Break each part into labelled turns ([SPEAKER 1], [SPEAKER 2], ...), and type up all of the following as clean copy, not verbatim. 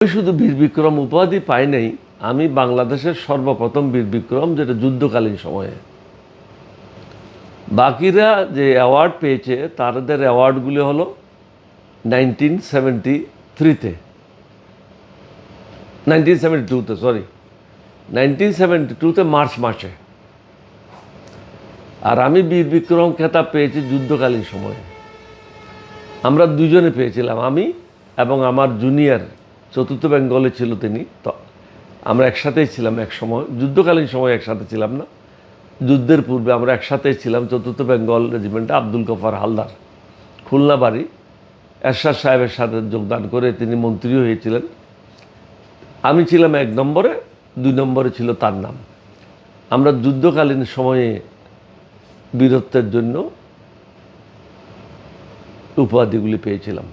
[SPEAKER 1] আমি শুধু বীর বিক্রম উপাধি পাই নাই, আমি বাংলাদেশের সর্বপ্রথম বীর বিক্রম, যেটা যুদ্ধকালীন সময়ে। বাকিরা যে অ্যাওয়ার্ড পেয়েছে তাদের অ্যাওয়ার্ডগুলি হলো 1973-তে, 1972-তে, সরি, 1972-তে মার্চ মাসে। আর আমি বীর বিক্রম খেতাব পেয়েছি যুদ্ধকালীন সময়ে। আমরা দুজনে পেয়েছিলাম, আমি এবং আমার জুনিয়র, চতুর্থ বেঙ্গলে ছিল তিনি। তো আমরা একসাথেই ছিলাম এক সময়, যুদ্ধকালীন সময় একসাথে ছিলাম না, যুদ্ধের পূর্বে আমরা একসাথেই ছিলাম চতুর্থ বেঙ্গল রেজিমেন্টে। আব্দুল গফার হালদার, খুলনা বাড়ি, এরশাদ সাহেবের সাথে যোগদান করে তিনি মন্ত্রী হয়েছিলেন। আমি ছিলাম 1 নম্বরে, 2 নম্বরে ছিল তার নাম। আমরা যুদ্ধকালীন সময়ে বীরত্বের জন্য উপাধিগুলি পেয়েছিলাম।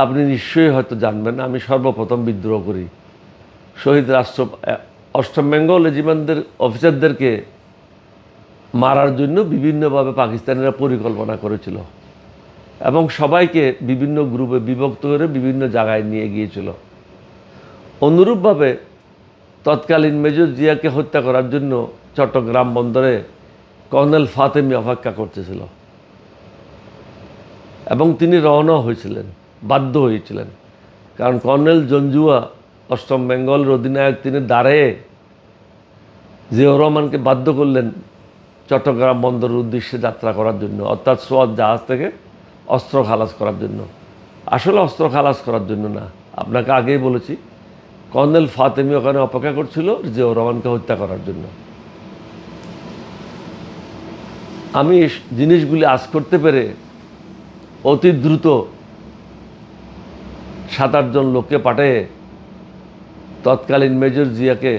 [SPEAKER 1] আপনি নিশ্চয়ই হয়তো জানবেন, আমি সর্বপ্রথম বিদ্রোহ করি। শহীদ রাষ্ট্র 8ম বেঙ্গল রেজিমেন্টের অফিসারদেরকে মারার জন্য বিভিন্নভাবে পাকিস্তানিরা পরিকল্পনা করেছিল এবং সবাইকে বিভিন্ন গ্রুপে বিভক্ত করে বিভিন্ন জায়গায় নিয়ে গিয়েছিল। অনুরূপভাবে তৎকালীন মেজর জিয়াকে হত্যা করার জন্য চট্টগ্রাম বন্দরে কর্নেল ফাতেমি অপেক্ষা করতেছিল এবং তিনি রওনা হয়েছিলেন, বাধ্য হয়েছিলেন, কারণ কর্নেল জঞ্জুয়া 8ম বেঙ্গলের অধিনায়ক, তিনি দাঁড়িয়ে জিয়াউর রহমানকে বাধ্য করলেন চট্টগ্রাম বন্দরের উদ্দেশ্যে যাত্রা করার জন্য, অর্থাৎ সোয়াত জাহাজ থেকে অস্ত্র খালাস করার জন্য। আসলে অস্ত্র খালাস করার জন্য না, আপনাকে আগেই বলেছি, কর্নেল ফাতেমি ওখানে অপেক্ষা করছিল জিয়াউর রহমানকে হত্যা করার জন্য। আমি জিনিসগুলি আজ করতে পেরে অতি দ্রুত 7-8 জন লোককে পাঠিয়ে তৎকালীন মেজর জিয়াকে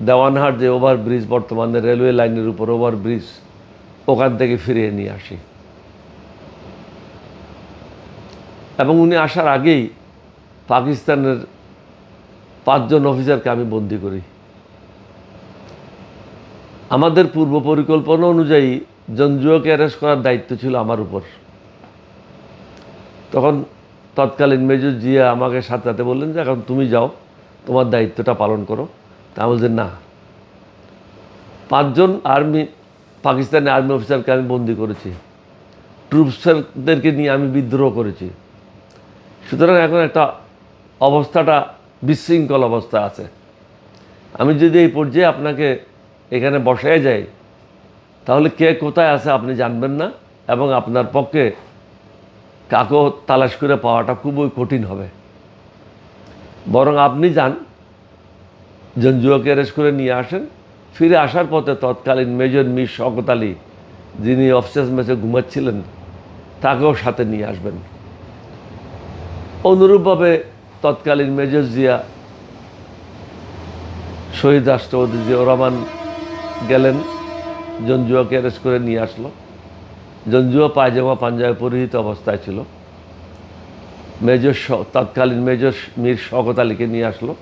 [SPEAKER 1] দেওয়ানহাট যে ওভারব্রিজ, বর্তমানে রেলওয়ে লাইনের উপর ওভারব্রিজ, ওখান থেকে ফিরিয়ে নিয়ে আসি। এবং উনি আসার আগেই পাকিস্তানের 5 জন অফিসারকে আমি বন্দি করি। আমাদের পূর্ব পরিকল্পনা অনুযায়ী জঞ্জুয়াকে অ্যারেস্ট করার দায়িত্ব ছিল আমার উপর। তখন তৎকালীন মেজর জিয়া আমাকে সাথে সাথে বললেন যে এখন তুমি যাও, তোমার দায়িত্বটা পালন করো। তা আমি বলছি না, 5 জন পাকিস্তানি আর্মি অফিসারকে আমি বন্দি করেছি, ট্রুপসদেরকে নিয়ে আমি বিদ্রোহ করেছি। সুতরাং এখন একটা অবস্থাটা বিশৃঙ্খল অবস্থা আছে। আমি যদি এই পর্যায়ে আপনাকে এখানে বসায় যাই, তাহলে কে কোথায় আছে আপনি জানবেন না এবং আপনার পক্ষে কাকেও তালাশ করে পাওয়াটা খুবই কঠিন হবে। বরং আপনি যান, জঞ্জুয়াকে অ্যারেস্ট করে নিয়ে আসেন, ফিরে আসার পথে তৎকালীন মেজর মীর শওকত আলী, যিনি অফিসার্স মেসে ঘুমাচ্ছিলেন, তাকেও সাথে নিয়ে আসবেন। অনুরূপভাবে তৎকালীন মেজর জিয়া, শহীদ রাষ্ট্রপতি জিয়াউর রহমান গেলেন, জঞ্জুয়াকে অ্যারেস্ট করে নিয়ে আসলো। জঞ্জুয়া পায়জামা পাঞ্জাবি পরিহিত অবস্থায় ছিল। তৎকালীন মেজর মীর শওকত আলীকে নিয়ে আসলো।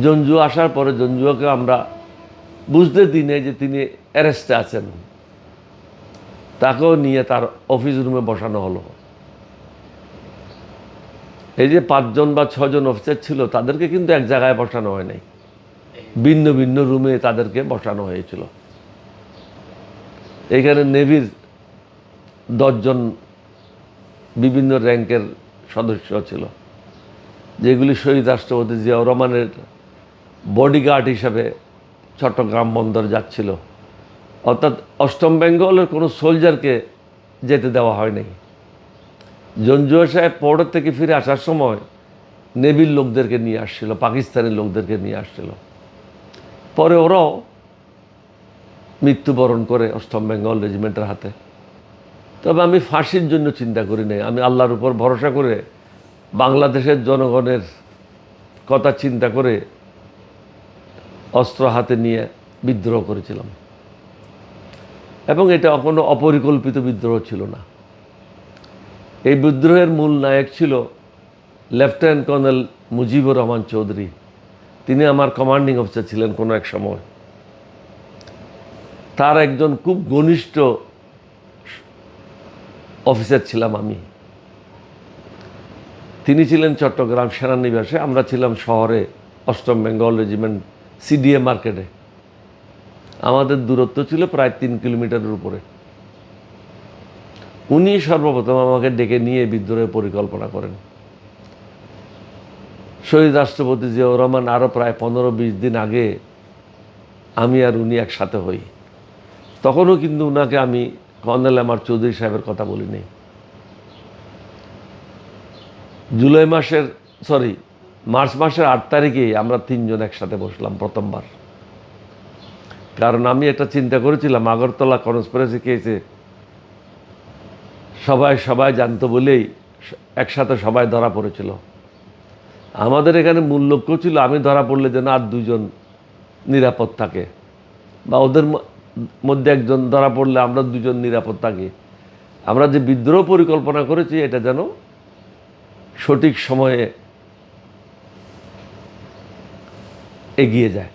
[SPEAKER 1] জঞ্জুয়া আসার পরে জঞ্জুয়াকে আমরা বুঝতে দিই নাই যে তিনি অ্যারেস্টে আছেন, তাকেও নিয়ে তার অফিস রুমে বসানো হলো। এই যে 5 জন বা 6 জন অফিসার ছিল, তাদেরকে কিন্তু এক জায়গায় বসানো হয় নাই, ভিন্ন ভিন্ন রুমে তাদেরকে বসানো হয়েছিল। এখানে নেভির 10 জন বিভিন্ন র্যাঙ্কের সদস্য ছিল, যেগুলি শহীদ রাষ্ট্রপতি জিয়াউর রহমানের বডিগার্ড হিসাবে চট্টগ্রাম বন্দর যাচ্ছিল। অর্থাৎ 8ম বেঙ্গলের কোনো সোলজারকে যেতে দেওয়া হয় নাই। জঞ্জুয়া সাহেব পোর্ট থেকে ফিরে আসার সময় নেভির লোকদেরকে নিয়ে আসছিল, পাকিস্তানি লোকদেরকে নিয়ে আসছিল। পরে ওরাও মৃত্যুবরণ করে 8ম বেঙ্গল রেজিমেন্টের হাতে। তবে আমি ফাঁসির জন্য চিন্তা করি নাই, আমি আল্লাহর উপর ভরসা করে বাংলাদেশের জনগণের কথা চিন্তা করে অস্ত্র হাতে নিয়ে বিদ্রোহ করেছিলাম। এবং এটা কোনো অপরিকল্পিত বিদ্রোহ ছিল না। এই বিদ্রোহের মূল নায়ক ছিল লেফটেন্যান্ট কর্নেল মুজিবুর রহমান চৌধুরী। তিনি আমার কমান্ডিং অফিসার ছিলেন কোনো এক সময়। তার একজন খুব ঘনিষ্ঠ অফিসার ছিলাম আমি। তিনি ছিলেন চট্টগ্রাম সেনানিবাসে, আমরা ছিলাম শহরে 8ম বেঙ্গল রেজিমেন্ট সিডিএ মার্কেটে। আমাদের দূরত্ব ছিল প্রায় 3 কিলোমিটারের উপরে। উনি সর্বপ্রথম আমাকে ডেকে নিয়ে বিদ্রোহের পরিকল্পনা করেন। শহীদ রাষ্ট্রপতি জিয়াউর রহমান আরও প্রায় 15-20 দিন আগে আমি আর উনি একসাথে হই। তখনও কিন্তু উনাকে আমি কর্নেল আমার চৌধুরী সাহেবের কথা বলিনি। মার্চ মাসের 8 তারিখে আমরা 3 জন একসাথে বসলাম প্রথমবার। কারণ আমি একটা চিন্তা করেছিলাম, আগরতলা কনস্পিরেসি কেসে সবাই জানতো বলেই একসাথে সবাই ধরা পড়েছিল। আমাদের এখানে মূল লক্ষ্য ছিল আমি ধরা পড়লে যেন আর 2 জন নিরাপদ থাকে, বা ওদের মধ্যে একজন ধরা পড়লে আমরা 2 জন নিরাপদ থাকি। আমরা যে বিদ্রোহ পরিকল্পনা করেছি এটা যেন সঠিক সময়ে এগিয়ে যায়।